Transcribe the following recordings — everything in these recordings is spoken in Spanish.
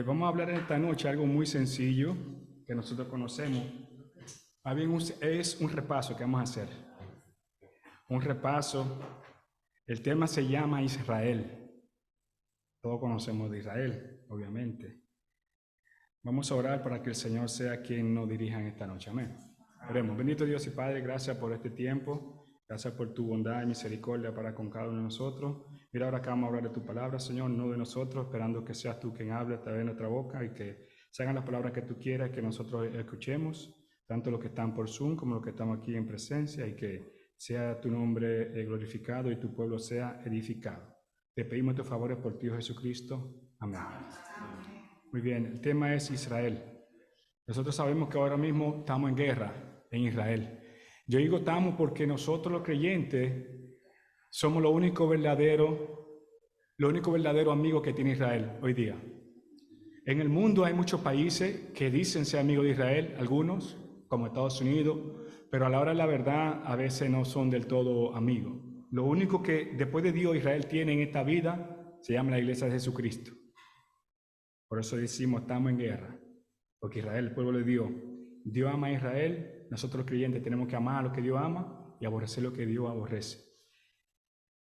Vamos a hablar esta noche algo muy sencillo que nosotros conocemos. Más bien es un repaso que vamos a hacer. Un repaso. El tema se llama Israel. Todos conocemos de Israel, obviamente. Vamos a orar para que el Señor sea quien nos dirija en esta noche. Amén. Oremos. Bendito Dios y Padre, gracias por este tiempo. Gracias por tu bondad y misericordia para con cada uno de nosotros. Mira, ahora acá vamos a hablar de tu palabra, Señor, no de nosotros, esperando que seas tú quien hable a través de nuestra boca y que se hagan las palabras que tú quieras, que nosotros escuchemos, tanto los que están por Zoom como los que estamos aquí en presencia, y que sea tu nombre glorificado y tu pueblo sea edificado. Te pedimos estos favores por ti, Jesucristo. Amén. Muy bien, el tema es Israel. Nosotros sabemos que ahora mismo estamos en guerra en Israel. Yo digo estamos porque nosotros los creyentes somos lo único verdadero amigo que tiene Israel hoy día. En el mundo hay muchos países que dicen ser amigos de Israel, algunos, como Estados Unidos, pero a la hora de la verdad a veces no son del todo amigos. Lo único que después de Dios Israel tiene en esta vida se llama la Iglesia de Jesucristo. Por eso decimos estamos en guerra, porque Israel, el pueblo de Dios, Dios ama a Israel, nosotros los creyentes tenemos que amar a lo que Dios ama y aborrecer lo que Dios aborrece.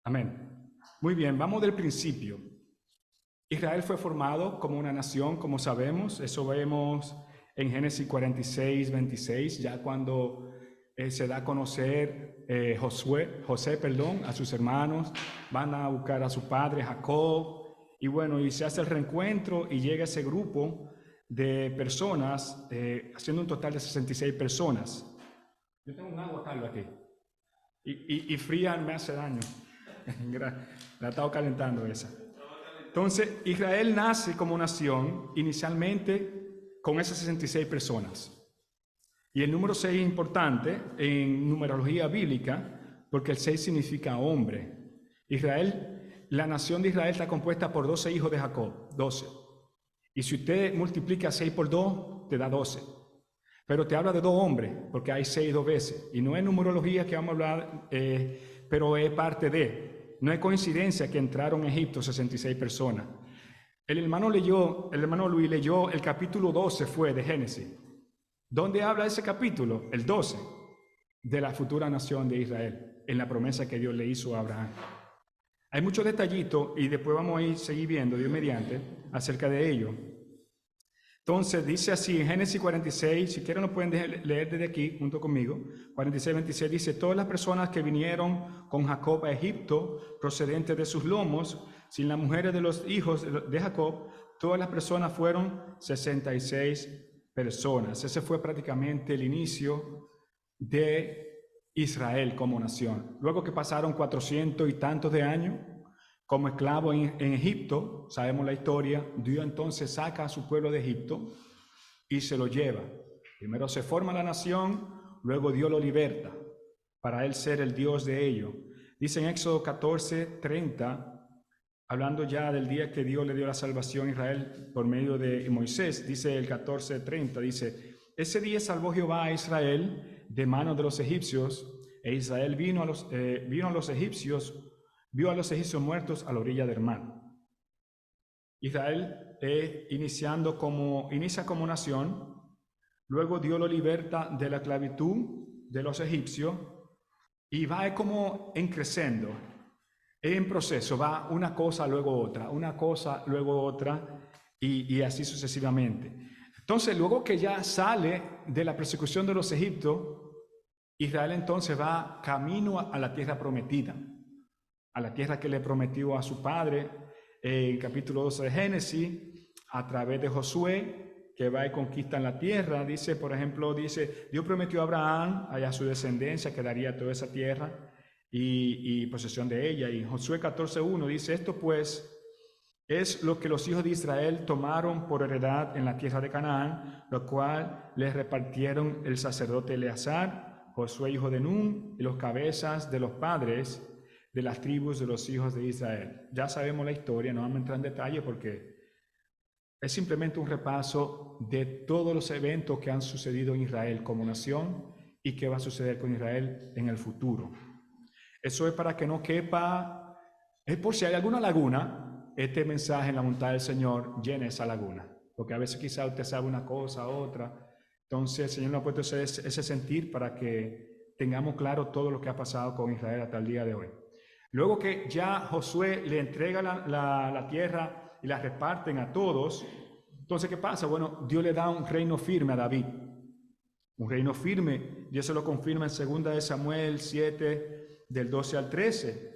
Amén. Muy bien, vamos del principio. Israel fue formado como una nación, como sabemos, eso vemos en Génesis 46, 26, ya cuando se da a conocer José, a sus hermanos, van a buscar a su padre Jacob, y bueno, y se hace el reencuentro y llega ese grupo de personas, haciendo un total de 66 personas. Yo tengo un agua caldo aquí, y fría me hace daño. La he estado calentando esa. Entonces, Israel nace como nación inicialmente con esas 66 personas. Y el número 6 es importante en numerología bíblica porque el 6 significa hombre. La nación de Israel está compuesta por 12 hijos de Jacob, 12. Y si usted multiplica 6 por 2, te da 12. Pero te habla de 2 hombres, porque hay 6 dos veces. Y no es numerología que vamos a hablar, pero es parte de. No es coincidencia que entraron a Egipto 66 personas. El hermano Luis leyó el capítulo 12 fue de Génesis. ¿Dónde habla ese capítulo? El 12, de la futura nación de Israel, en la promesa que Dios le hizo a Abraham. Hay muchos detallitos y después vamos a seguir viendo, Dios mediante, acerca de ello. Entonces dice así en Génesis 46, si quieren lo pueden leer desde aquí junto conmigo. 46, 26 dice: todas las personas que vinieron con Jacob a Egipto, procedentes de sus lomos, sin las mujeres de los hijos de Jacob, todas las personas fueron 66 personas. Ese fue prácticamente el inicio de Israel como nación. Luego que pasaron 400 y tantos de años como esclavo en Egipto, sabemos la historia, Dios entonces saca a su pueblo de Egipto y se lo lleva. Primero se forma la nación, luego Dios lo liberta para él ser el Dios de ellos. Dice en Éxodo 14, 30, hablando ya del día que Dios le dio la salvación a Israel por medio de Moisés, dice el 14, 30, dice: ese día salvó Jehová a Israel de manos de los egipcios, e Israel vio a los egipcios muertos a la orilla del mar. Israel inicia como nación, luego Dios lo liberta de la esclavitud de los egipcios y va como creciendo, en proceso, va una cosa luego otra, una cosa luego otra y así sucesivamente. Entonces, luego que ya sale de la persecución de los egipcios, Israel entonces va camino a la tierra prometida, a la tierra que le prometió a su padre en el capítulo 12 de Génesis, a través de Josué, que va y conquista la tierra. Dice, por ejemplo, Dios prometió a Abraham, a su descendencia, que daría toda esa tierra y posesión de ella. Y Josué 14:1 dice: esto pues es lo que los hijos de Israel tomaron por heredad en la tierra de Canaán, lo cual les repartieron el sacerdote Eleazar, Josué hijo de Nun, y los cabezas de los padres de las tribus de los hijos de Israel. Ya sabemos la historia, no vamos a entrar en detalle porque es simplemente un repaso de todos los eventos que han sucedido en Israel como nación y que va a suceder con Israel en el futuro. Eso es para que no quepa, es por si hay alguna laguna, este mensaje en la montaña del Señor llena esa laguna. porque a veces quizá usted sabe una cosa, otra. Entonces el Señor nos ha puesto ese sentir para que tengamos claro todo lo que ha pasado con Israel hasta el día de hoy. Luego que ya Josué le entrega la tierra y la reparten a todos, entonces ¿qué pasa? Bueno, Dios le da un reino firme a David. Un reino firme, Dios se lo confirma en 2 de Samuel 7, del 12 al 13.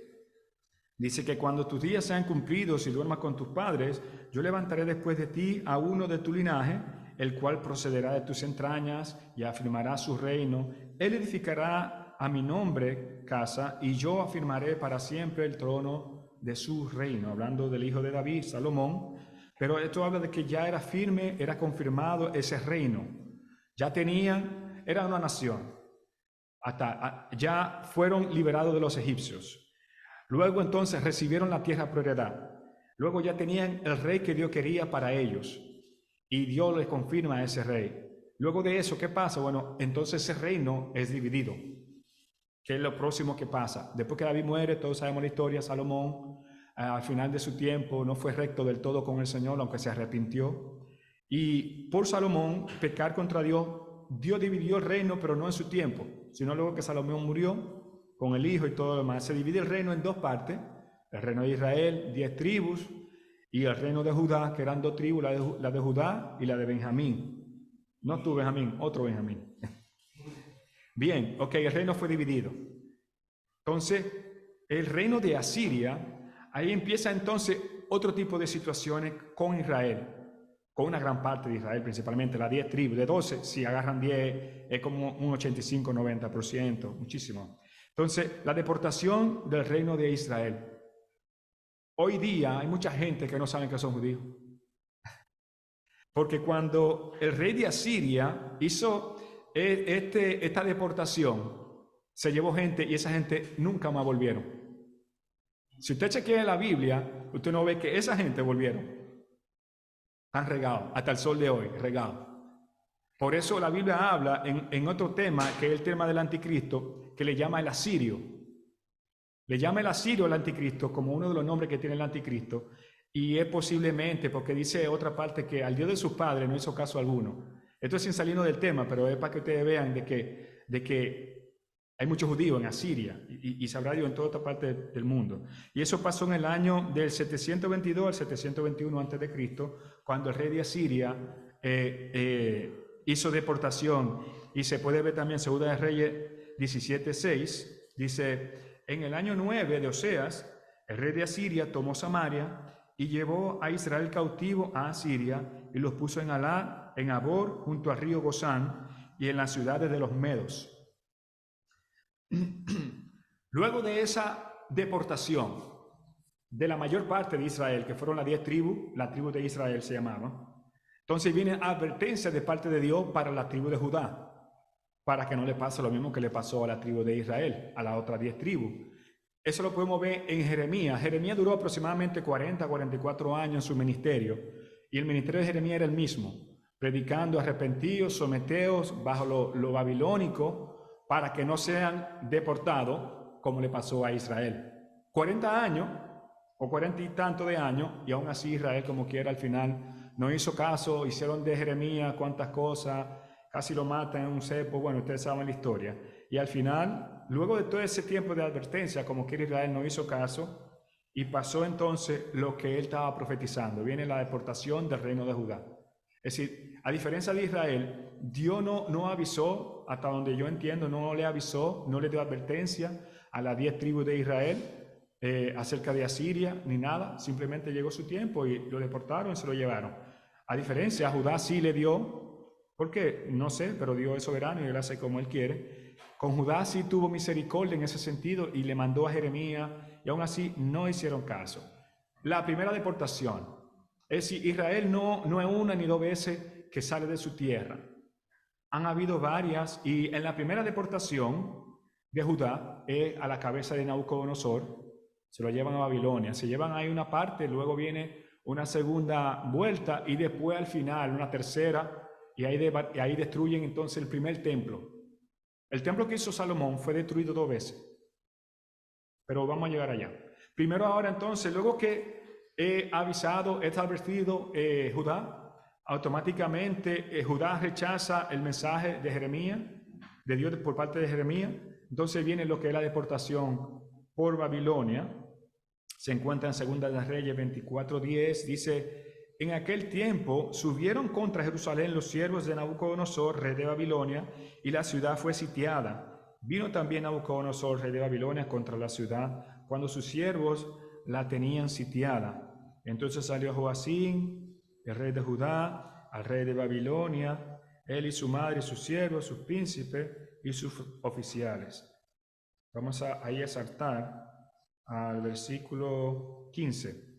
Dice que cuando tus días sean cumplidos y duermas con tus padres, yo levantaré después de ti a uno de tu linaje, el cual procederá de tus entrañas y afirmará su reino. Él edificará a mi nombre casa, y yo afirmaré para siempre el trono de su reino. Hablando del hijo de David, Salomón. Pero esto habla de que ya era firme, era confirmado ese reino. Ya tenían, era una nación. Ya fueron liberados de los egipcios. Luego entonces recibieron la tierra por heredad. Luego ya tenían el rey que Dios quería para ellos. Y Dios les confirma a ese rey. Luego de eso, ¿qué pasa? Bueno, entonces ese reino es dividido. ¿Qué es lo próximo que pasa? Después que David muere, todos sabemos la historia, Salomón, al final de su tiempo, no fue recto del todo con el Señor, aunque se arrepintió. Y por Salomón, pecar contra Dios, Dios dividió el reino, pero no en su tiempo, sino luego que Salomón murió, con el hijo y todo lo demás. Se divide el reino en dos partes, el reino de Israel, 10 tribus, y el reino de Judá, que eran 2 tribus, la de Judá y la de Benjamín. No tú, Benjamín, otro Benjamín. Bien, ok, el reino fue dividido. Entonces, el reino de Asiria, ahí empieza entonces otro tipo de situaciones con Israel, con una gran parte de Israel, principalmente las 10 tribus. De 12, si agarran 10, es como un 85-90%, muchísimo. Entonces, la deportación del reino de Israel. Hoy día hay mucha gente que no sabe que son judíos. Porque cuando el rey de Asiria hizo esta deportación, se llevó gente y esa gente nunca más volvieron. Si usted chequea en la Biblia, usted no ve que esa gente volvieron. Están regados, hasta el sol de hoy, regados. Por eso la Biblia habla en otro tema, que es el tema del anticristo, que le llama el asirio. Le llama el asirio al anticristo como uno de los nombres que tiene el anticristo, y es posiblemente porque dice otra parte que al Dios de sus padres no hizo caso alguno. Esto es sin salirnos del tema, pero es para que ustedes vean de que hay muchos judíos en Asiria y sabrá Dios en toda otra parte del mundo. Y eso pasó en el año del 722 al 721 a.C., cuando el rey de Asiria hizo deportación. Y se puede ver también en 2 de Reyes 17:6, dice: en el año 9 de Oseas, el rey de Asiria tomó Samaria y llevó a Israel cautivo a Asiria y los puso en Alá, en Abor, junto al río Gozán y en las ciudades de los Medos. Luego de esa deportación de la mayor parte de Israel, que fueron las 10 tribus, la tribu de Israel se llamaba, entonces viene advertencia de parte de Dios para la tribu de Judá, para que no le pase lo mismo que le pasó a la tribu de Israel, a las otras 10 tribus. Eso lo podemos ver en Jeremías. Jeremías duró aproximadamente 44 años en su ministerio, y el ministerio de Jeremías era el mismo, predicando: arrepentidos, someteos bajo lo babilónico, para que no sean deportados como le pasó a Israel. 40 años, o 40 y tanto de años, y aún así Israel, como quiera, al final no hizo caso. Hicieron de Jeremías cuantas cosas, casi lo matan en un cepo. Bueno, ustedes saben la historia. Y al final, luego de todo ese tiempo de advertencia, como quiera, Israel no hizo caso, y pasó entonces lo que él estaba profetizando. Viene la deportación del reino de Judá. Es decir, a diferencia de Israel, Dios no avisó, hasta donde yo entiendo, no le avisó, no le dio advertencia a las 10 tribus de Israel acerca de Asiria, ni nada. Simplemente llegó su tiempo y lo deportaron y se lo llevaron. A diferencia, a Judá sí le dio, ¿por qué? No sé, pero Dios es soberano y él hace como él quiere. Con Judá sí tuvo misericordia en ese sentido y le mandó a Jeremías, y aún así no hicieron caso. La primera deportación, es decir, Israel no es una ni dos veces que sale de su tierra. Han habido varias, y en la primera deportación de Judá, a la cabeza de Nabucodonosor, se lo llevan a Babilonia. Se llevan ahí una parte, luego viene una segunda vuelta y después al final una tercera, y ahí destruyen entonces el primer templo. El templo que hizo Salomón fue destruido 2 veces, pero vamos a llegar allá. Primero ahora entonces, luego que he avisado, he advertido Judá, automáticamente Judá rechaza el mensaje de Jeremías, de Dios por parte de Jeremías. Entonces viene lo que es la deportación por Babilonia. Se encuentra en Segunda de Reyes 24:10, dice: en aquel tiempo subieron contra Jerusalén los siervos de Nabucodonosor, rey de Babilonia, y la ciudad fue sitiada. Vino también Nabucodonosor, rey de Babilonia, contra la ciudad, cuando sus siervos la tenían sitiada. Entonces salió Joacim, el rey de Judá, al rey de Babilonia, él y su madre, sus siervos, sus príncipes y sus oficiales. Vamos ahí a saltar al versículo 15.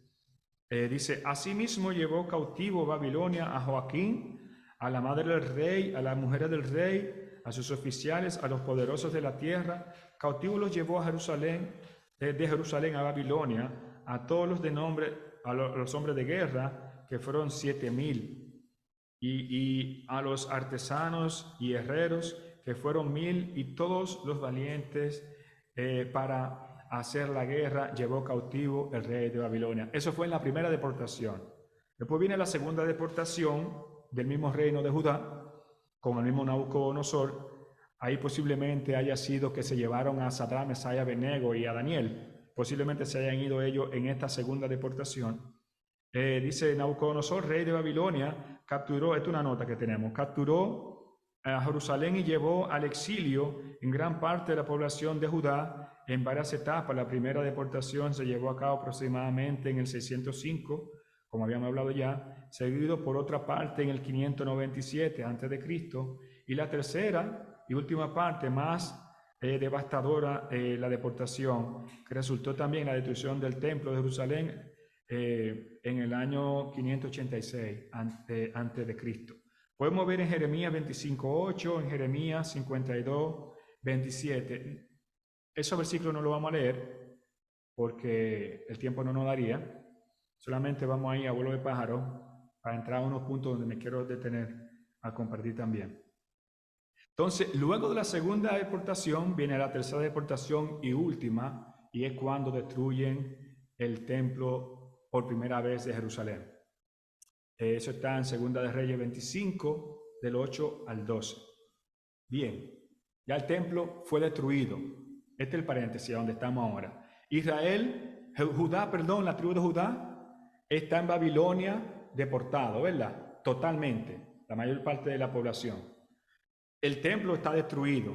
Dice: asimismo llevó cautivo Babilonia a Joaquín, a la madre del rey, a las mujeres del rey, a sus oficiales, a los poderosos de la tierra. Cautivo los llevó a Jerusalén, de Jerusalén a Babilonia, a todos los de nombre, a los hombres de guerra, que fueron 7,000, y a los artesanos y herreros, que fueron 1,000, y todos los valientes para hacer la guerra llevó cautivo el rey de Babilonia. Eso fue en la primera deportación. Después viene la segunda deportación del mismo reino de Judá, con el mismo Nabucodonosor. Ahí posiblemente haya sido que se llevaron a Sadrach, Mesach y Abednego y a Daniel. Posiblemente se hayan ido ellos en esta segunda deportación. Dice: Nabucodonosor, rey de Babilonia, capturó, esta es una nota que tenemos, capturó a Jerusalén y llevó al exilio en gran parte de la población de Judá en varias etapas. La primera deportación se llevó a cabo aproximadamente en el 605, como habíamos hablado ya, seguido por otra parte en el 597 a.C., y la tercera y última parte, más devastadora, la deportación, que resultó también en la destrucción del templo de Jerusalén en el año 586 antes de Cristo. Podemos ver en Jeremías 25:8, en Jeremías 52:27. Esos versículos no los vamos a leer porque el tiempo no nos daría. Solamente vamos ahí a vuelo de pájaro para entrar a unos puntos donde me quiero detener a compartir también. Entonces, luego de la segunda deportación viene la tercera deportación y última, y es cuando destruyen el templo por primera vez de Jerusalén. Eso está en Segunda de Reyes 25, del 8 al 12. Bien, ya el templo fue destruido. Este es el paréntesis donde estamos ahora. La tribu de Judá está en Babilonia deportado, ¿verdad? Totalmente, la mayor parte de la población. El templo está destruido.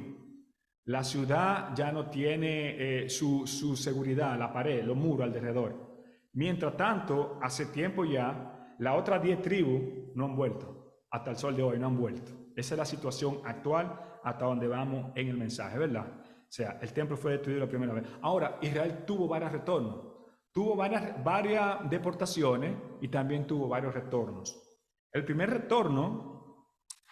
La ciudad ya no tiene su seguridad, la pared, los muros alrededor. Mientras tanto, hace tiempo ya, las otras 10 tribus no han vuelto. Hasta el sol de hoy no han vuelto. Esa es la situación actual hasta donde vamos en el mensaje, ¿verdad? O sea, el templo fue destruido la primera vez. Ahora, Israel tuvo varios retornos. Tuvo varias deportaciones y también tuvo varios retornos. El primer retorno,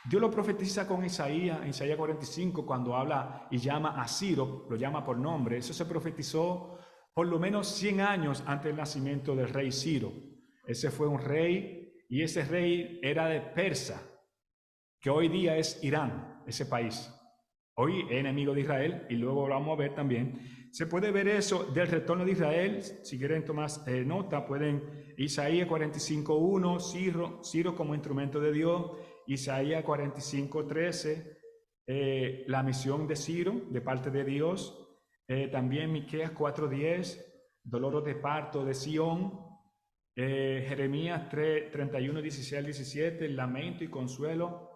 Dios lo profetiza con Isaías, en Isaías 45, cuando habla y llama a Ciro, lo llama por nombre. Eso se profetizó por lo menos 100 años antes del nacimiento del rey Ciro. Ese fue un rey, y ese rey era de Persia, que hoy día es Irán, ese país. Hoy es enemigo de Israel, y luego lo vamos a ver también. Se puede ver eso del retorno de Israel. Si quieren tomar nota, pueden Isaías 45:1, Ciro como instrumento de Dios, Isaías 45:13, la misión de Ciro de parte de Dios, también Miqueas 4:10, dolor de parto de Sión, Jeremías 31:16-17, lamento y consuelo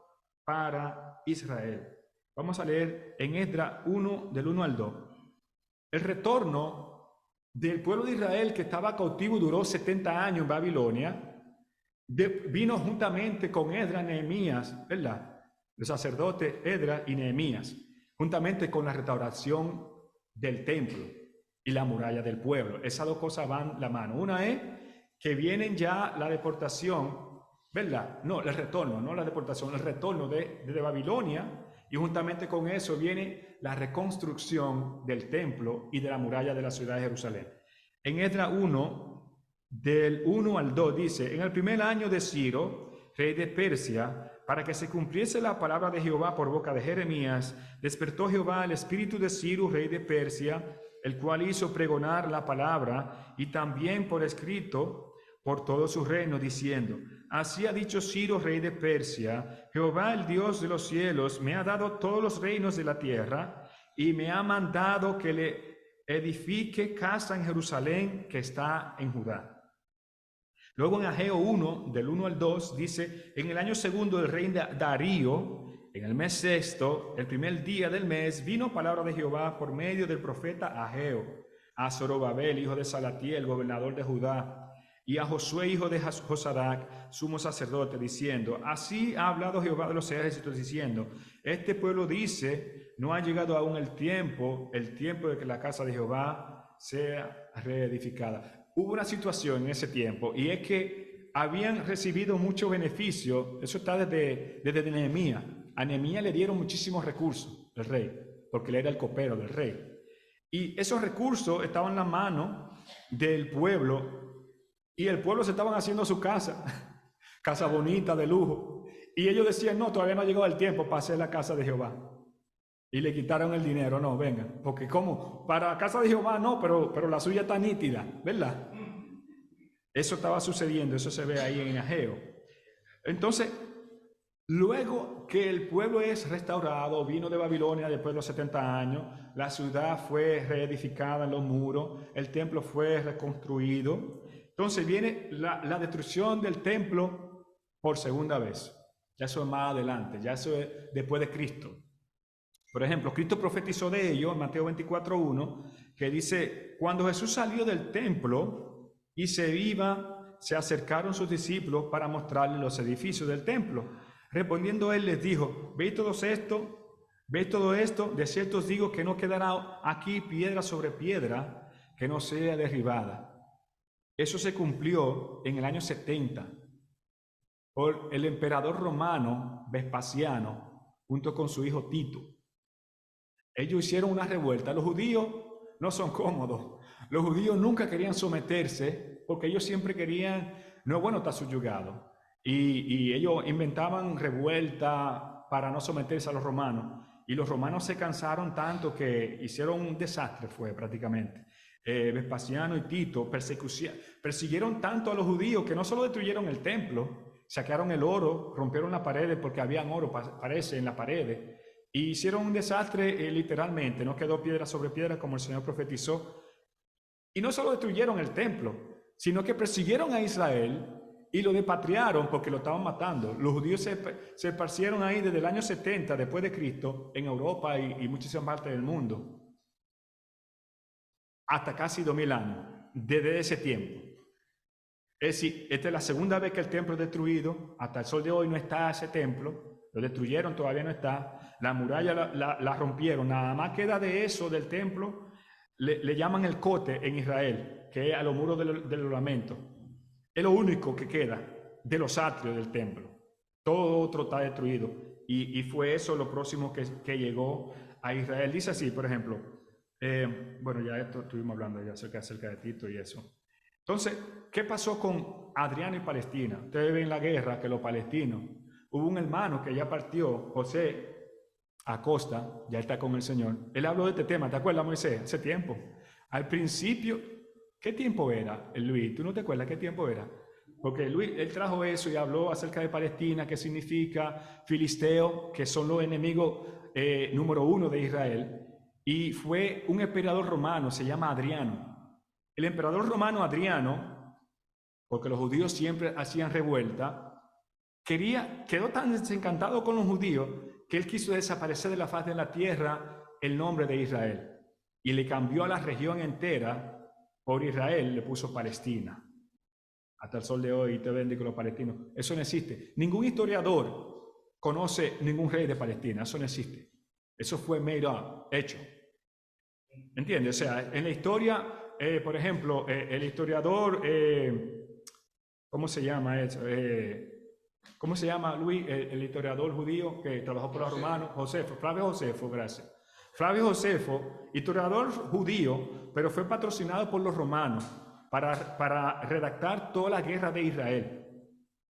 para Israel. Vamos a leer en Esdras 1, del 1 al 2. El retorno del pueblo de Israel que estaba cautivo duró 70 años en Babilonia. Vino juntamente con Esdras, Nehemías, ¿verdad? Los sacerdotes Esdras y Nehemías, juntamente con la restauración del templo y la muralla del pueblo. Esas dos cosas van la mano. Una es que vienen ya la deportación, ¿verdad? No, el retorno, no la deportación, el retorno de Babilonia, y juntamente con eso viene la reconstrucción del templo y de la muralla de la ciudad de Jerusalén. En Esdras 1, del 1 al 2 dice: en el primer año de Ciro, rey de Persia, para que se cumpliese la palabra de Jehová por boca de Jeremías, despertó Jehová el espíritu de Ciro, rey de Persia, el cual hizo pregonar la palabra y también por escrito por todo su reino, diciendo: así ha dicho Ciro, rey de Persia, Jehová, el Dios de los cielos, me ha dado todos los reinos de la tierra y me ha mandado que le edifique casa en Jerusalén que está en Judá. Luego en Ageo 1, del 1 al 2, dice, en el año segundo del rey Darío, en el mes sexto, el primer día del mes, vino palabra de Jehová por medio del profeta Ageo, a Zorobabel, hijo de Salatiel, gobernador de Judá, y a Josué, hijo de Josadac, sumo sacerdote, diciendo, así ha hablado Jehová de los ejércitos, diciendo, este pueblo dice, no ha llegado aún el tiempo de que la casa de Jehová sea reedificada. Hubo una situación en ese tiempo, y es que habían recibido mucho beneficio, eso está desde Nehemías. A Nehemías le dieron muchísimos recursos del rey, porque él era el copero del rey. Y esos recursos estaban en la mano del pueblo, y el pueblo se estaban haciendo su casa, casa bonita, de lujo. Y ellos decían, no, todavía no ha llegado el tiempo para hacer la casa de Jehová. Y le quitaron el dinero, no, venga, porque ¿cómo? Para la casa de Jehová no, pero la suya está nítida, ¿verdad? Eso estaba sucediendo, eso se ve ahí en Ageo. Entonces, luego que el pueblo es restaurado, vino de Babilonia después de los 70 años, la ciudad fue reedificada en los muros, el templo fue reconstruido. Entonces viene la destrucción del templo por segunda vez. Ya eso es más adelante, ya eso es después de Cristo. Por ejemplo, Cristo profetizó de ello en Mateo 24:1, que dice, cuando Jesús salió del templo y se iba, se acercaron sus discípulos para mostrarle los edificios del templo. Respondiendo él les dijo, ¿veis todo esto? De cierto os digo que no quedará aquí piedra sobre piedra que no sea derribada. Eso se cumplió en el año 70 por el emperador romano Vespasiano junto con su hijo Tito. Ellos hicieron una revuelta. Los judíos no son cómodos. Los judíos nunca querían someterse porque ellos siempre querían, no es bueno estar subyugados. Y ellos inventaban revuelta para no someterse a los romanos. Y los romanos se cansaron tanto que hicieron un desastre, fue prácticamente. Vespasiano y Tito persiguieron tanto a los judíos que no solo destruyeron el templo, saquearon el oro, rompieron las paredes porque habían oro, parece, en las paredes. Y hicieron un desastre literalmente, no quedó piedra sobre piedra como el Señor profetizó. Y no solo destruyeron el templo, sino que persiguieron a Israel y lo repatriaron porque lo estaban matando. Los judíos se esparcieron ahí desde el año 70 después de Cristo en Europa y muchísimas partes del mundo. Hasta casi 2000 años, desde ese tiempo. Es decir, esta es la segunda vez que el templo es destruido. Hasta el sol de hoy no está ese templo. Lo destruyeron, todavía no está. La muralla la rompieron. Nada más queda de eso, del templo. Le llaman el cote en Israel, que es a los muros del lamento. Es lo único que queda de los atrios del templo. Todo otro está destruido. Y fue eso lo próximo que llegó a Israel. Dice así, por ejemplo. Bueno, ya esto estuvimos hablando ya acerca de Tito y eso. Entonces, ¿qué pasó con Adriano y Palestina? Ustedes ven la guerra que los palestinos. Hubo un hermano que ya partió, José Acosta, ya está con el Señor. Él habló de este tema, ¿te acuerdas, Moisés? Hace tiempo. Al principio, ¿qué tiempo era, Luis? ¿Tú no te acuerdas qué tiempo era? Porque Luis, él trajo eso y habló acerca de Palestina, que significa filisteo, que son los enemigos número 1 de Israel. Y fue un emperador romano, se llama Adriano. El emperador romano Adriano, porque los judíos siempre hacían revuelta, quedó tan desencantado con los judíos que él quiso desaparecer de la faz de la tierra el nombre de Israel. Y le cambió a la región entera, por Israel le puso Palestina. Hasta el sol de hoy te bendigo los palestinos. Eso no existe. Ningún historiador conoce ningún rey de Palestina, eso no existe. Eso fue made up, hecho. ¿Entiendes? O sea, en la historia, por ejemplo, el historiador, ¿cómo se llama eso? ¿Cómo se llama, Luis, el historiador judío que trabajó por los romanos? Josefo, Flavio Josefo, gracias. Flavio Josefo, historiador judío, pero fue patrocinado por los romanos para redactar toda la guerra de Israel.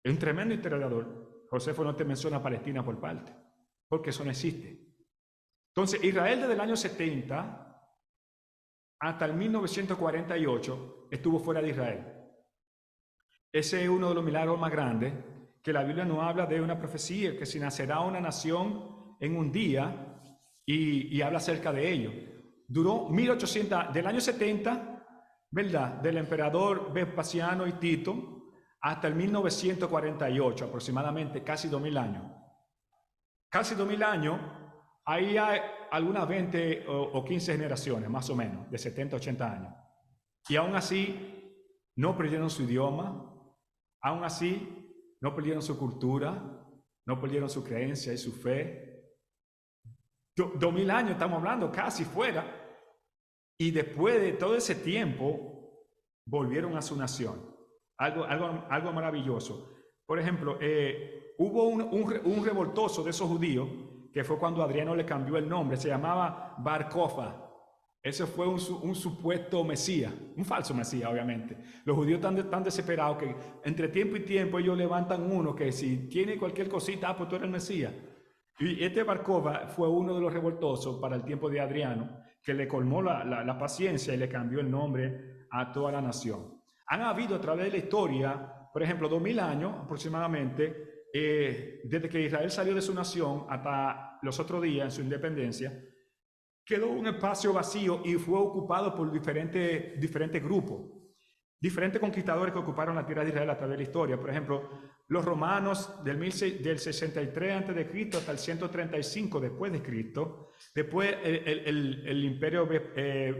Es un tremendo historiador. Josefo no te menciona Palestina por parte, porque eso no existe. Entonces, Israel desde el año 70 hasta el 1948 estuvo fuera de Israel. Ese es uno de los milagros más grandes, que la Biblia nos habla de una profecía, que se nacerá una nación en un día y habla acerca de ello. Duró 1800, del año 70, ¿verdad? Del emperador Vespasiano y Tito hasta el 1948, aproximadamente, casi 2000 años. Casi 2000 años, ahí hay algunas 20 o 15 generaciones, más o menos, de 70 a 80 años. Y aún así, no perdieron su idioma, aún así, no perdieron su cultura, no perdieron su creencia y su fe. 2000 años estamos hablando, casi fuera. Y después de todo ese tiempo, volvieron a su nación. Algo maravilloso. Por ejemplo, hubo un revoltoso de esos judíos, que fue cuando Adriano le cambió el nombre, se llamaba Bar Kokhba. Ese fue un supuesto Mesías, un falso Mesías, obviamente. Los judíos están desesperados que entre tiempo y tiempo ellos levantan uno que si tiene cualquier cosita, pues tú eres el Mesías. Y este Bar Kokhba fue uno de los revoltosos para el tiempo de Adriano, que le colmó la paciencia y le cambió el nombre a toda la nación. Han habido a través de la historia, por ejemplo, 2000 años aproximadamente, desde que Israel salió de su nación hasta los otros días en su independencia, quedó un espacio vacío y fue ocupado por diferentes grupos, diferentes conquistadores que ocuparon la tierra de Israel a través de la historia. Por ejemplo, los romanos del 63 a.C. hasta el 135 después de Cristo. Después el imperio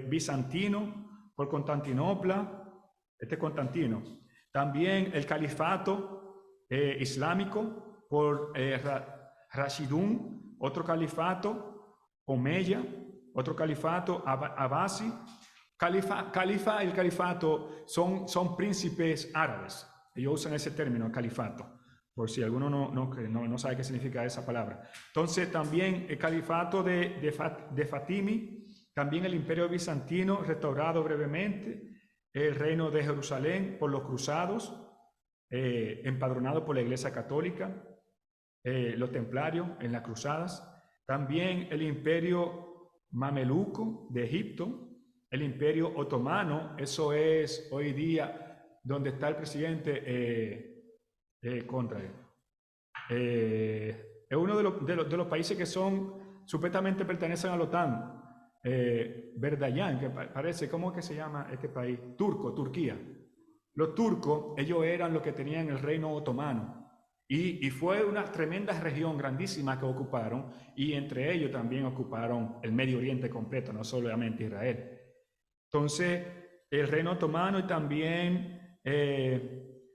bizantino por Constantinopla, Constantino. También el califato islámico por Rashidun, otro califato Omeya, otro califato Abbasi. El califato son príncipes árabes. Ellos usan ese término, califato, por si alguno no sabe qué significa esa palabra. Entonces también el califato de Fatimi, también el imperio bizantino restaurado brevemente, el reino de Jerusalén por los cruzados, empadronado por la Iglesia Católica, los templarios en las cruzadas, también el imperio mameluco de Egipto, el imperio otomano, eso es hoy día donde está el presidente contra él. Es uno de los países que supuestamente pertenecen a la OTAN. Verdayan, que parece, ¿cómo es que se llama este país? Turquía. Los turcos, ellos eran los que tenían el reino otomano. Y fue una tremenda región grandísima que ocuparon, y entre ellos también ocuparon el Medio Oriente completo, no solamente Israel. Entonces, el reino otomano y también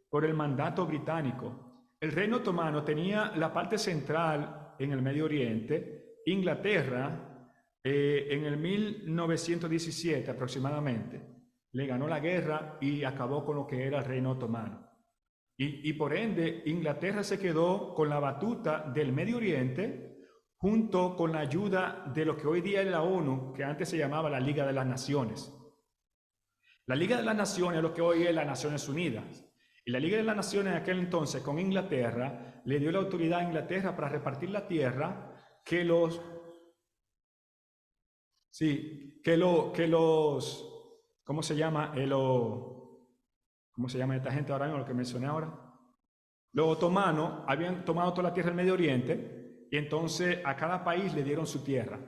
por el mandato británico. El reino otomano tenía la parte central en el Medio Oriente. Inglaterra, en el 1917 aproximadamente, le ganó la guerra y acabó con lo que era el reino otomano. Y por ende, Inglaterra se quedó con la batuta del Medio Oriente, junto con la ayuda de lo que hoy día es la ONU, que antes se llamaba la Liga de las Naciones. La Liga de las Naciones es lo que hoy es las Naciones Unidas. Y la Liga de las Naciones en aquel entonces, con Inglaterra, le dio la autoridad a Inglaterra para repartir la tierra que los... ¿Cómo se llama? ¿Cómo se llama esta gente ahora mismo, lo que mencioné ahora? Los otomanos habían tomado toda la tierra del Medio Oriente y entonces a cada país le dieron su tierra,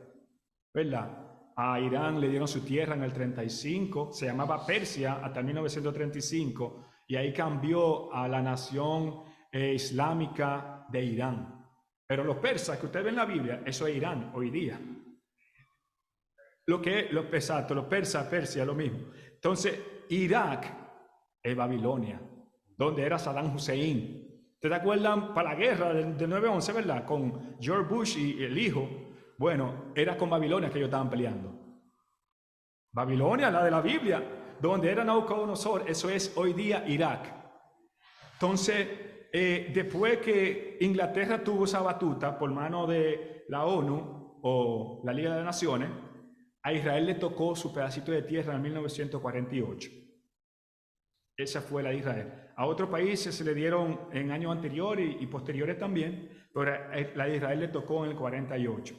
¿verdad? A Irán le dieron su tierra en el 35, se llamaba Persia hasta el 1935 y ahí cambió a la nación islámica de Irán. Pero los persas que ustedes ven en la Biblia, eso es Irán hoy día. Los persas, Persia, lo mismo. Entonces, Irak es Babilonia, donde era Saddam Hussein. ¿Te acuerdan para la guerra del 9/11, verdad? Con George Bush y el hijo. Bueno, era con Babilonia que ellos estaban peleando. Babilonia, la de la Biblia, donde era Nabucodonosor, eso es hoy día Irak. Entonces, después que Inglaterra tuvo esa batuta por mano de la ONU o la Liga de las Naciones, a Israel le tocó su pedacito de tierra en 1948. Esa fue la de Israel. A otros países se le dieron en años anteriores y posteriores también, pero la de Israel le tocó en el 48.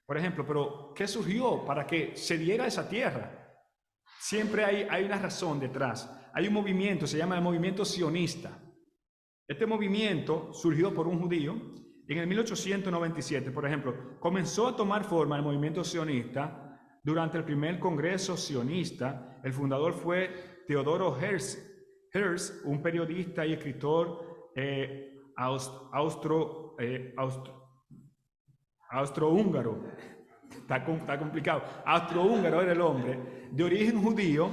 Por ejemplo, pero ¿qué surgió para que se diera esa tierra? siempre hay una razón detrás. Hay un movimiento, se llama el movimiento sionista. Este movimiento surgió por un judío en el 1897, por ejemplo. Comenzó a tomar forma el movimiento sionista durante el primer congreso sionista. El fundador fue Teodoro Herzl, un periodista y escritor austrohúngaro. Está complicado. Austrohúngaro era el hombre, de origen judío,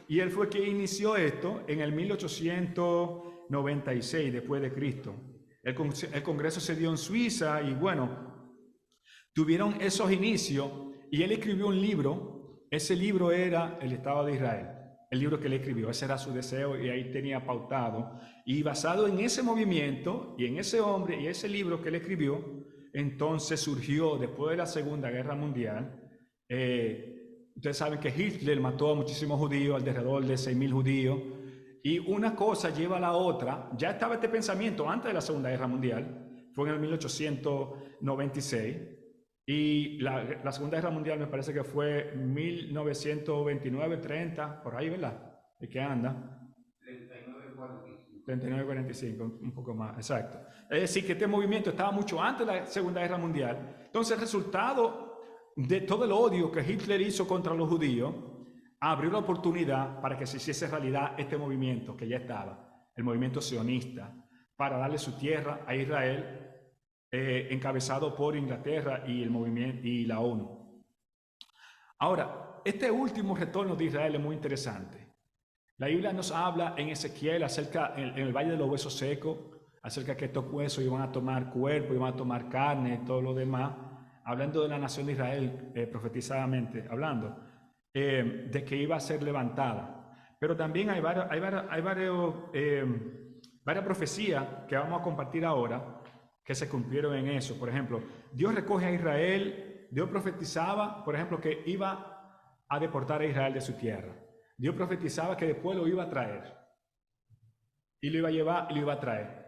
y él fue quien inició esto en el 1896 después de Cristo. El congreso se dio en Suiza y bueno, tuvieron esos inicios y él escribió un libro. Ese libro era el Estado de Israel, el libro que él escribió. Ese era su deseo y ahí tenía pautado. Y basado en ese movimiento y en ese hombre y ese libro que él escribió, entonces surgió después de la Segunda Guerra Mundial. Ustedes saben que Hitler mató a muchísimos judíos, alrededor de 6.000 judíos, y una cosa lleva a la otra. Ya estaba este pensamiento antes de la Segunda Guerra Mundial, fue en el 1896, y la Segunda Guerra Mundial me parece que fue 1929, 30, por ahí, ¿verdad? ¿De qué anda? 39-45, un poco más, exacto. Es decir, que este movimiento estaba mucho antes de la Segunda Guerra Mundial. Entonces, el resultado de todo el odio que Hitler hizo contra los judíos abrió la oportunidad para que se hiciese realidad este movimiento que ya estaba, el movimiento sionista, para darle su tierra a Israel, encabezado por Inglaterra y el movimiento y la ONU. Ahora, este último retorno de Israel es muy interesante. La Biblia nos habla en Ezequiel acerca, en el Valle de los Huesos Secos, acerca que estos huesos iban a tomar cuerpo, iban a tomar carne, todo lo demás, hablando de la nación de Israel, profetizadamente hablando, de que iba a ser levantada. Pero también hay varias profecías que vamos a compartir ahora que se cumplieron en eso. Por ejemplo, Dios recoge a Israel, Dios profetizaba, por ejemplo, que iba a deportar a Israel de su tierra. Dios profetizaba que después lo iba a traer y lo iba a llevar y lo iba a traer.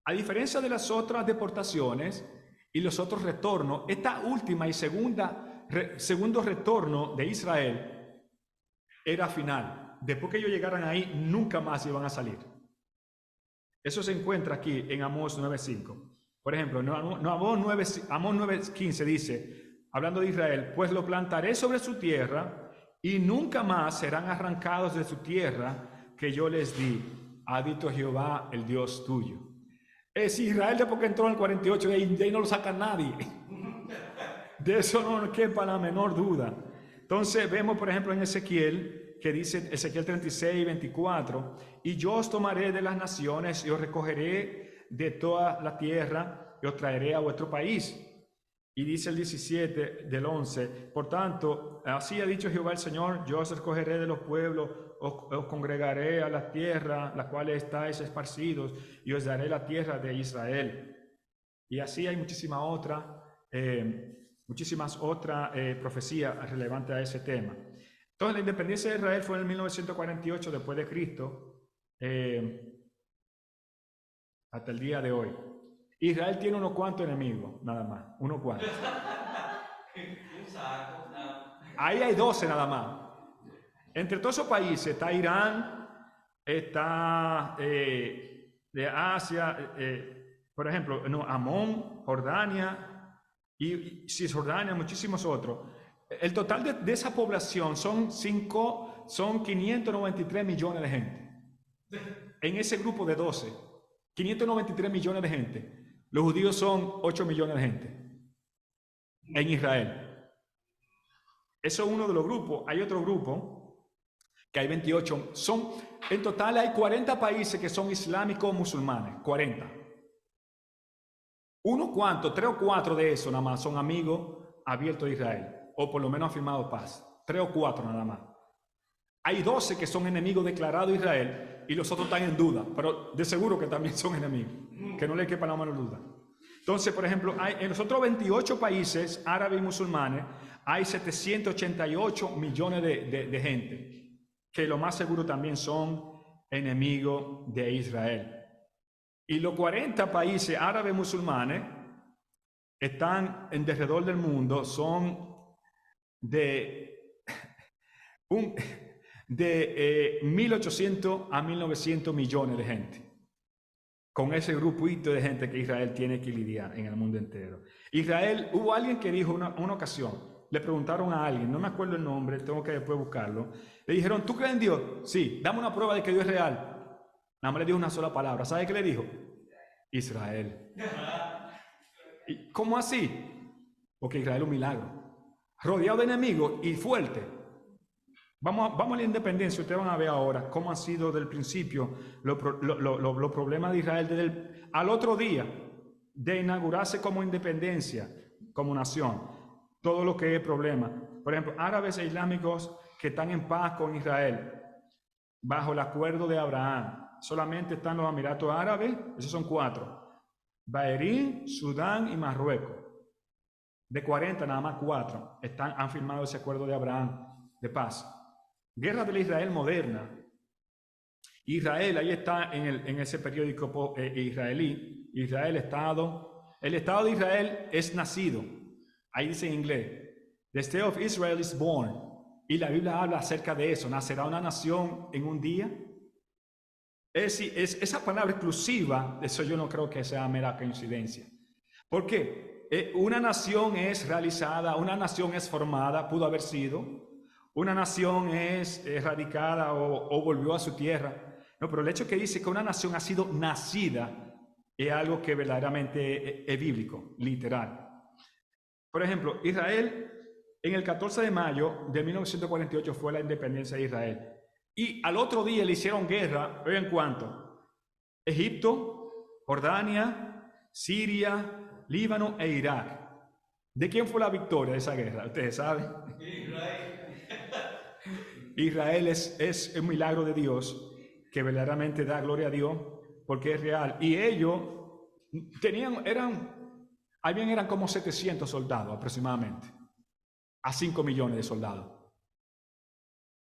A diferencia de las otras deportaciones y los otros retornos, esta última y segundo retorno de Israel era final. Después que ellos llegaran ahí, nunca más iban a salir. Eso se encuentra aquí en Amós 9:5. Por ejemplo, Amós 9:15 dice, hablando de Israel, pues lo plantaré sobre su tierra y nunca más serán arrancados de su tierra que yo les di, ha dicho Jehová, el Dios tuyo. Es Israel después que entró en el 48, de ahí no lo saca nadie. De eso no quepa la menor duda. Entonces vemos, por ejemplo, en Ezequiel, que dice Ezequiel 36:24, y yo os tomaré de las naciones y os recogeré de toda la tierra y os traeré a vuestro país. Y dice el 17 del 11, por tanto, así ha dicho Jehová el Señor, yo os recogeré de los pueblos, os congregaré a las tierras, las cuales estáis esparcidos, y os daré la tierra de Israel. Y así hay muchísimas otras profecías relevantes a ese tema. Entonces, la independencia de Israel fue en el 1948 después de Cristo, hasta el día de hoy. Israel tiene unos cuantos enemigos, nada más, unos cuantos. Ahí hay 12 nada más. Entre todos esos países está Irán, está de Asia, por ejemplo, Amón, Jordania y Cisjordania, muchísimos otros. El total de esa población son 593 millones de gente. En ese grupo de 12, 593 millones de gente. Los judíos son 8 millones de gente en Israel. Eso es uno de los grupos. Hay otro grupo, que hay 28. En total hay 40 países que son islámicos musulmanes. 40. Unos cuantos, 3 o 4 de esos nada más son amigos abiertos de Israel. O por lo menos han firmado paz. 3 o 4 nada más. Hay 12 que son enemigos declarados de Israel y los otros están en duda, pero de seguro que también son enemigos, que no le quepa la menor duda. Entonces, por ejemplo, en los otros 28 países árabes y musulmanes hay 788 millones de gente, que lo más seguro también son enemigos de Israel. Y los 40 países árabes y musulmanes están en alrededor del mundo, son de de 1.800 a 1.900 millones de gente. Con ese grupito de gente que Israel tiene que lidiar en el mundo entero. Israel, hubo alguien que dijo una ocasión, le preguntaron a alguien, no me acuerdo el nombre, tengo que después buscarlo, le dijeron, ¿tú crees en Dios? Sí, dame una prueba de que Dios es real. Nada más le dijo una sola palabra, ¿sabe qué le dijo? Israel. ¿Y cómo así? Porque Israel es un milagro, rodeado de enemigos y fuerte. Vamos a la independencia, ustedes van a ver ahora cómo han sido del principio los problemas de Israel al otro día de inaugurarse como independencia, como nación. Todo lo que es problema. Por ejemplo, árabes e islámicos que están en paz con Israel bajo el acuerdo de Abraham. Solamente están los Emiratos Árabes, esos son 4. Bahrein, Sudán y Marruecos. De 40, nada más 4 han firmado ese acuerdo de Abraham de paz. Guerra de la Israel moderna. Israel, ahí está en ese periódico israelí, Israel Estado. El Estado de Israel es nacido. Ahí dice en inglés, The State of Israel is born. Y la Biblia habla acerca de eso. ¿Nacerá una nación en un día? Es esa palabra exclusiva, eso yo no creo que sea mera coincidencia. ¿Por qué? Una nación es realizada, una nación es formada, pudo haber sido. Una nación es erradicada o volvió a su tierra. No, pero el hecho que dice que una nación ha sido nacida es algo que verdaderamente es bíblico, literal. Por ejemplo, Israel, en el 14 de mayo de 1948 fue la independencia de Israel. Y al otro día le hicieron guerra, ¿en cuánto? Egipto, Jordania, Siria, Líbano e Irak. ¿De quién fue la victoria de esa guerra? ¿Ustedes saben? Israel es un milagro de Dios que verdaderamente da gloria a Dios porque es real. Y ellos eran como 700 soldados aproximadamente, a 5 millones de soldados.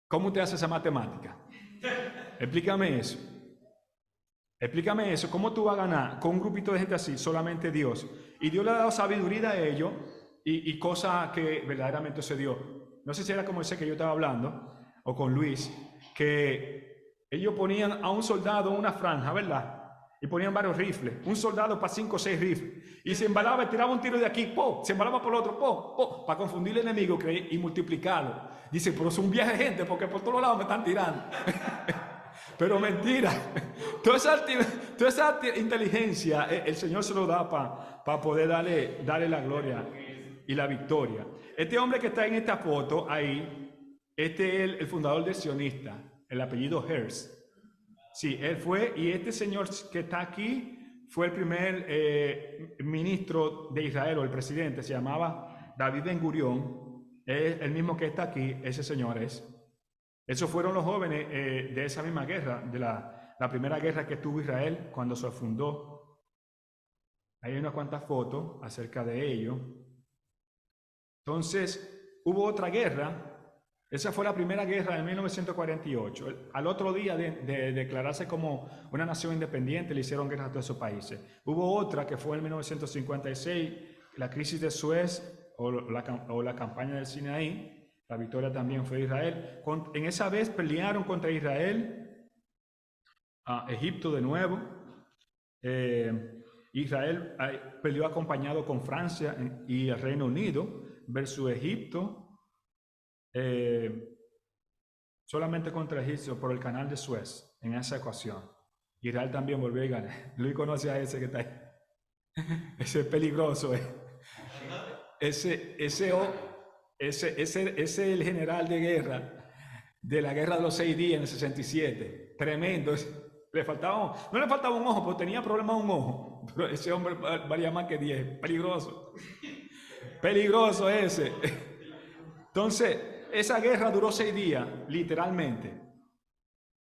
¿Cómo usted hace esa matemática? Explícame eso. Explícame eso. ¿Cómo tú vas a ganar con un grupito de gente así? Solamente Dios. Y Dios le ha dado sabiduría a ellos y cosas que verdaderamente se dio. No sé si era como ese que yo estaba hablando, o con Luis, que ellos ponían a un soldado en una franja, ¿verdad? Y ponían varios rifles, un soldado para 5 o 6 rifles, y se embalaba y tiraba un tiro de aquí, ¡po! Se embalaba por el otro, ¡po! Para confundir al enemigo y multiplicarlo. Dice, pero es un viaje de gente, porque por todos lados me están tirando. Pero mentira, toda esa inteligencia el Señor se lo da para poder darle la gloria y la victoria. Este hombre que está en esta foto ahí, este es el fundador del sionista, el apellido Herzl. Sí, él fue, y este señor que está aquí fue el primer ministro de Israel, o el presidente, se llamaba David Ben Gurión, es el mismo que está aquí, ese señor es. Esos fueron los jóvenes de esa misma guerra, de la primera guerra que tuvo Israel cuando se fundó. Hay unas cuantas fotos acerca de ello. Entonces, hubo otra guerra. Esa fue la primera guerra de 1948. Al otro día de declararse como una nación independiente, le hicieron guerra a todos esos países. Hubo otra que fue en 1956, la crisis de Suez o la campaña del Sinaí. La victoria también fue de Israel. En esa vez pelearon contra Israel, Egipto de nuevo. Israel peleó acompañado con Francia y el Reino Unido versus Egipto. Solamente contra Egipto por el canal de Suez en esa ecuación. Israel también volvió a ganar. Luis conoce a ese que está ahí. Ese es peligroso. Ese es el general de guerra de la guerra de los 6 días en el 67. Tremendo. No le faltaba un ojo, porque tenía problemas de un ojo. Pero ese hombre valía más que 10. Peligroso. Peligroso ese. Entonces, esa guerra duró 6 días, literalmente.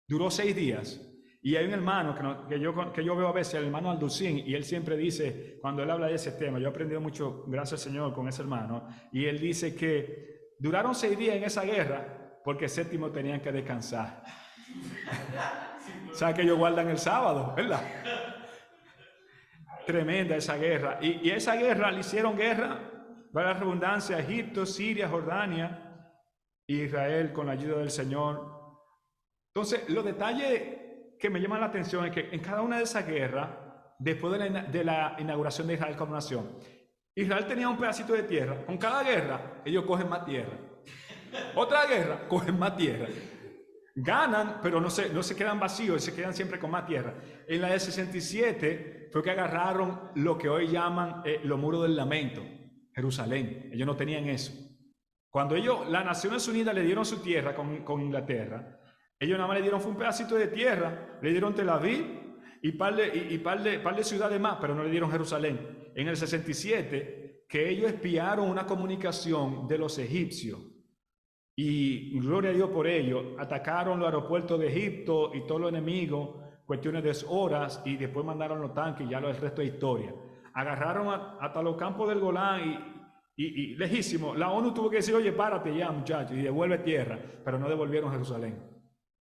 Duró 6 días. Y hay un hermano que yo veo a veces, el hermano Alducín, y él siempre dice, cuando él habla de ese tema, yo he aprendido mucho, gracias al Señor, con ese hermano, y él dice que duraron 6 días en esa guerra porque el séptimo tenían que descansar. O sea, que ellos guardan el sábado, ¿verdad? Tremenda esa guerra. Y esa guerra, le hicieron guerra, para la redundancia, Egipto, Siria, Jordania, Israel, con la ayuda del Señor, Entonces, los detalles que me llaman la atención es que en cada una de esas guerras, después de la inauguración de Israel como nación, Israel tenía un pedacito de tierra. Con cada guerra, ellos cogen más tierra. Otra guerra, cogen más tierra. Ganan, pero no se quedan vacíos, se quedan siempre con más tierra. En la de 67 fue que agarraron lo que hoy llaman los muros del lamento, Jerusalén. Ellos no tenían eso. Cuando las Naciones Unidas le dieron su tierra con Inglaterra, ellos nada más le dieron fue un pedacito de tierra, le dieron Tel Aviv y par de ciudades más, pero no le dieron Jerusalén. En el 67, que ellos espiaron una comunicación de los egipcios, y gloria a Dios por ello, atacaron los aeropuertos de Egipto y todos los enemigos, cuestiones de horas, y después mandaron los tanques y ya el resto de historia. Agarraron hasta los campos del Golán y lejísimo. La ONU tuvo que decir, oye, párate ya, muchachos, y devuelve tierra, pero no devolvieron Jerusalén.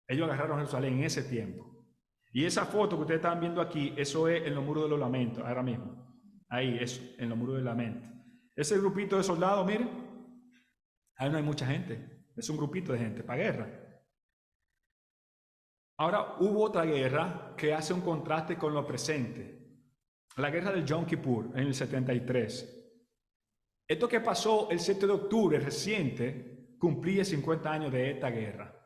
Ellos agarraron Jerusalén en ese tiempo. Y esa foto que ustedes están viendo aquí, eso es en los muros de los lamentos, ahora mismo. Ahí, eso, en los muros del lamento. Ese grupito de soldados, miren, ahí no hay mucha gente. Es un grupito de gente para guerra. Ahora hubo otra guerra que hace un contraste con lo presente. La guerra del Yom Kippur en el 73. Esto que pasó el 7 de octubre reciente cumplía 50 años de esta guerra.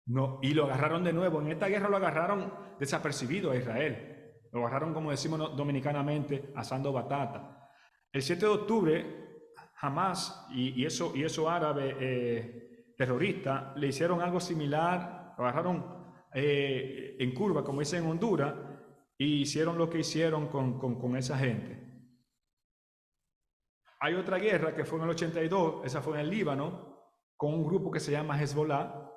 No, y lo agarraron de nuevo. En esta guerra lo agarraron desapercibido a Israel. Lo agarraron, como decimos dominicanamente, asando batata. El 7 de octubre Hamas y eso árabe terrorista le hicieron algo similar, lo agarraron en curva, como dicen en Honduras, y hicieron lo que hicieron con esa gente. Hay otra guerra que fue en el 82, esa fue en el Líbano, con un grupo que se llama Hezbollah,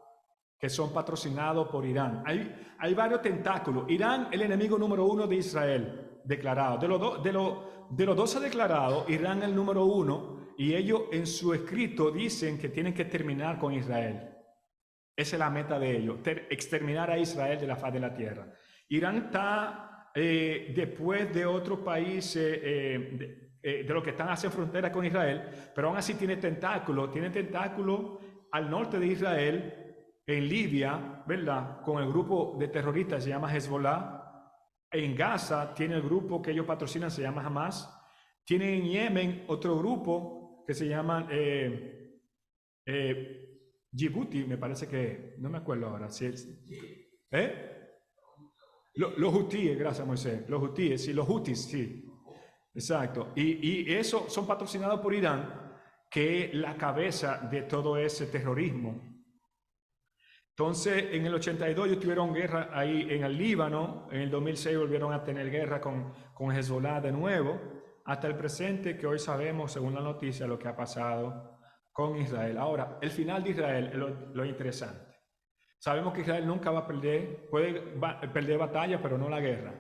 que son patrocinados por Irán. Hay varios tentáculos. Irán, el enemigo número 1 de Israel, declarado. De los 12 declarados, Irán es el número 1. Y ellos en su escrito dicen que tienen que terminar con Israel. Esa es la meta de ellos, exterminar a Israel de la faz de la tierra. Irán está después de otros países, de los que están hacia frontera con Israel, pero aún así tiene tentáculos al norte de Israel, en Libia, ¿verdad? Con el grupo de terroristas se llama Hezbollah. En Gaza tiene el grupo que ellos patrocinan, se llama Hamas. Tiene en Yemen otro grupo que se llama Djibouti, me parece que, no me acuerdo ahora. Si es, los hutíes, gracias Moisés. Los hutíes, sí, los hutis, sí. Exacto. Y eso son patrocinados por Irán, que es la cabeza de todo ese terrorismo. Entonces, en el 82 ellos tuvieron guerra ahí en el Líbano, en el 2006 volvieron a tener guerra con Hezbollah de nuevo, hasta el presente, que hoy sabemos, según la noticia, lo que ha pasado con Israel. Ahora, el final de Israel es lo interesante. Sabemos que Israel nunca va a perder, puede perder batalla, pero no la guerra,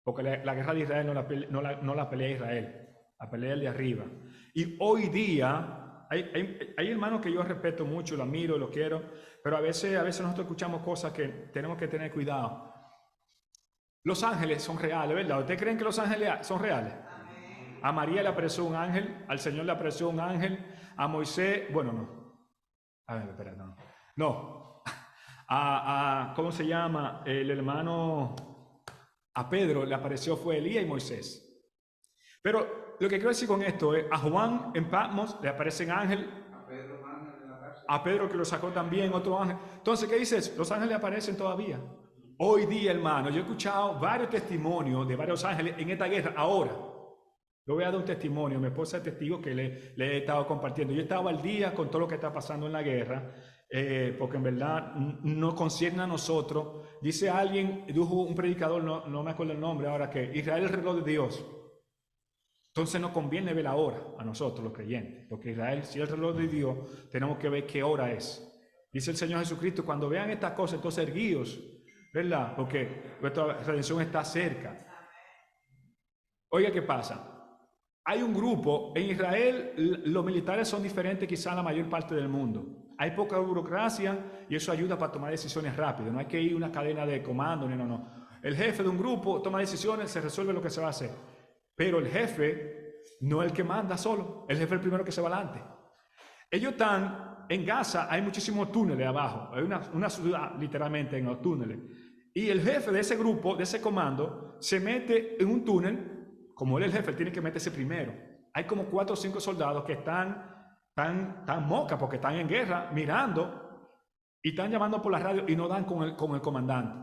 porque la guerra de Israel no la pelea Israel, la pelea el de arriba. Y hoy día, hay hermanos que yo respeto mucho, lo admiro, lo quiero, pero a veces nosotros escuchamos cosas que tenemos que tener cuidado. Los ángeles son reales, ¿verdad? ¿Ustedes creen que los ángeles son reales? Amén. A María le apareció un ángel, al Señor le apareció un ángel, a Moisés, bueno, no. A ver, espera, no. No. ¿Cómo se llama? El hermano, a Pedro le apareció fue Elías y Moisés. Pero lo que quiero decir con esto es, a Juan en Patmos le aparece un ángel, a Pedro que lo sacó también otro ángel. Entonces, ¿qué dices? Los ángeles aparecen todavía. Hoy día, hermano, yo he escuchado varios testimonios de varios ángeles en esta guerra. Ahora, le voy a dar un testimonio. Mi esposa es testigo que le he estado compartiendo. Yo estaba al día con todo lo que está pasando en la guerra, porque en verdad nos concierne a nosotros. Dice alguien, dijo un predicador, no me acuerdo el nombre ahora, que Israel es el reloj de Dios. Entonces nos conviene ver la hora a nosotros, los creyentes, porque Israel, si es el reloj de Dios, tenemos que ver qué hora es. Dice el Señor Jesucristo, cuando vean estas cosas, entonces erguíos, ¿verdad? Porque nuestra redención está cerca. Oiga, ¿qué pasa? Hay un grupo, en Israel los militares son diferentes quizá en la mayor parte del mundo. Hay poca burocracia y eso ayuda para tomar decisiones rápido. No hay que ir a una cadena de comando, no. El jefe de un grupo toma decisiones, se resuelve lo que se va a hacer. Pero el jefe no es el que manda solo, el jefe es el primero que se va adelante. Ellos están en Gaza, hay muchísimos túneles abajo, hay una ciudad literalmente en los túneles. Y el jefe de ese grupo, de ese comando, se mete en un túnel, como él es el jefe, él tiene que meterse primero. Hay como 4 o 5 soldados que están moca porque están en guerra, mirando, y están llamando por la radio y no dan con el comandante.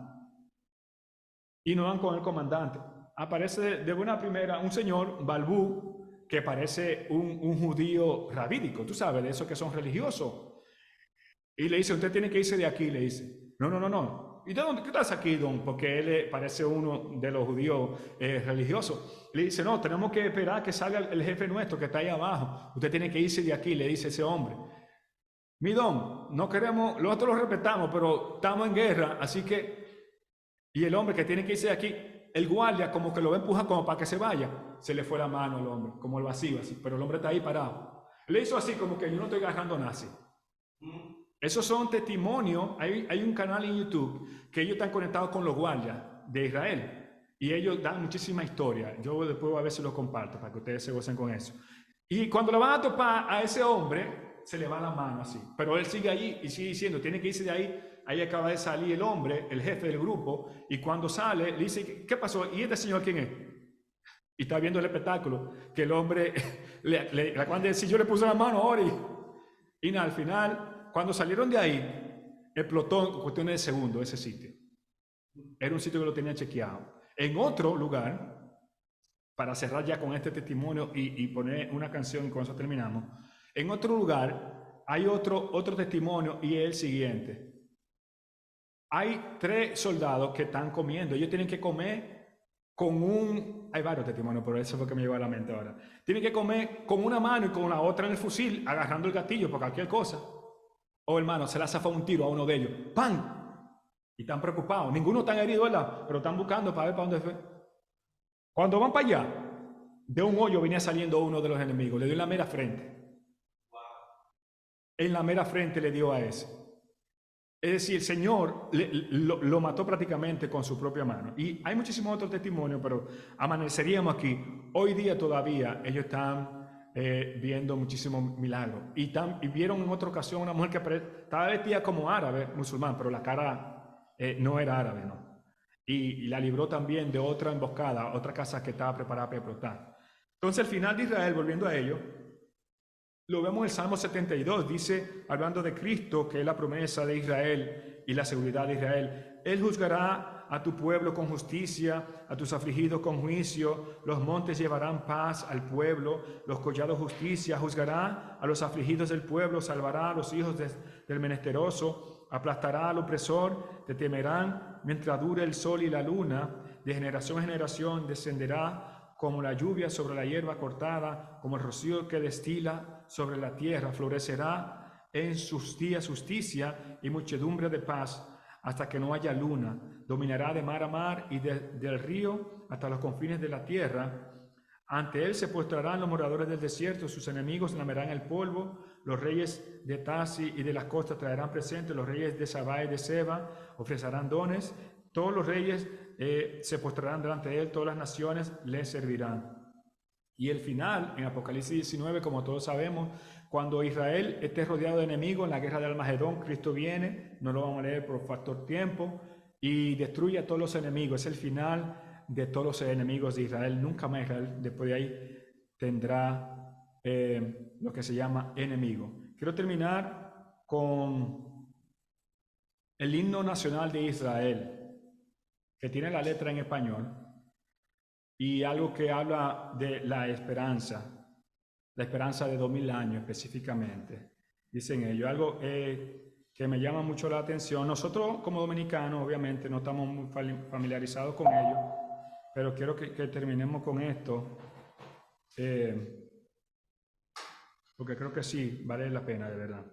Y no dan con el comandante. Aparece de buena primera un señor, Balbú, que parece un judío rabídico, tú sabes, de esos que son religiosos. Y le dice, usted tiene que irse de aquí, le dice. No. ¿Y de dónde? ¿Qué estás aquí, don? Porque él parece uno de los judíos religiosos. Le dice, no, tenemos que esperar que salga el jefe nuestro que está ahí abajo. Usted tiene que irse de aquí, le dice ese hombre. Mi don, no queremos, nosotros lo respetamos, pero estamos en guerra, así que... Y el hombre que tiene que irse de aquí, el guardia como que lo va a empujar como para que se vaya. Se le fue la mano al hombre, como el vacío, así. Pero el hombre está ahí parado. Le hizo así como que yo no estoy agarrando nazi. Esos son testimonios. Hay un canal en YouTube que ellos están conectados con los guardias de Israel. Y ellos dan muchísima historia. Yo después a ver si lo comparto para que ustedes se gocen con eso. Y cuando lo van a topar a ese hombre, se le va la mano así. Pero él sigue allí y sigue diciendo, tiene que irse de ahí. Ahí acaba de salir el hombre, el jefe del grupo. Y cuando sale, le dice, ¿qué pasó? ¿Y este señor quién es? Y está viendo el espectáculo. Que el hombre le acaban de decir, yo le puse la mano ahora. Y nada, al final... Cuando salieron de ahí, explotó en cuestiones de segundos ese sitio. Era un sitio que lo tenía chequeado. En otro lugar, para cerrar ya con este testimonio y poner una canción y con eso terminamos, en otro lugar hay otro testimonio y es el siguiente. Hay 3 soldados que están comiendo. Ellos tienen que comer con un... Hay varios testimonios, pero eso es lo que me lleva a la mente ahora. Tienen que comer con una mano y con la otra en el fusil, agarrando el gatillo por cualquier cosa. Oh, hermano, se le ha zafado un tiro a uno de ellos. ¡Pam! Y están preocupados. Ninguno está herido, ¿verdad? Pero están buscando para ver para dónde fue. Cuando van para allá, de un hoyo venía saliendo uno de los enemigos. Le dio en la mera frente. En la mera frente le dio a ese. Es decir, el Señor lo mató prácticamente con su propia mano. Y hay muchísimos otros testimonios, pero amaneceríamos aquí. Hoy día todavía ellos están... viendo muchísimos milagros. Y vieron en otra ocasión una mujer que estaba vestida como árabe, musulmán, pero la cara no era árabe, ¿no? Y la libró también de otra emboscada, otra casa que estaba preparada para explotar. Entonces, al final de Israel, volviendo a ello, lo vemos en el Salmo 72, dice, hablando de Cristo, que es la promesa de Israel y la seguridad de Israel. Él juzgará a tu pueblo con justicia, a tus afligidos con juicio. Los montes llevarán paz al pueblo, los collados justicia. Juzgará a los afligidos del pueblo, salvará a los hijos del menesteroso, aplastará al opresor, te temerán mientras dure el sol y la luna. De generación en generación descenderá como la lluvia sobre la hierba cortada, como el rocío que destila sobre la tierra. Florecerá en sus días justicia y muchedumbre de paz, hasta que no haya luna. Dominará de mar a mar y del río hasta los confines de la tierra. Ante él se postrarán los moradores del desierto, sus enemigos lamerán el polvo. Los reyes de Tasi y de las costas traerán presentes, los reyes de Sabá y de Seba ofrecerán dones. Todos los reyes se postrarán delante de él, todas las naciones le servirán. Y el final, en Apocalipsis 19, como todos sabemos, cuando Israel esté rodeado de enemigos en la guerra de Almagedón, Cristo viene, no lo vamos a leer por factor tiempo, y destruye a todos los enemigos. Es el final de todos los enemigos de Israel. Nunca más Israel, después de ahí, tendrá lo que se llama enemigo. Quiero terminar con el himno nacional de Israel, que tiene la letra en español, y algo que habla de la esperanza de 2000 años específicamente. Dicen ellos, algo que me llama mucho la atención. Nosotros como dominicanos obviamente no estamos muy familiarizados con ello, pero quiero que terminemos con esto, porque creo que sí, vale la pena de verdad.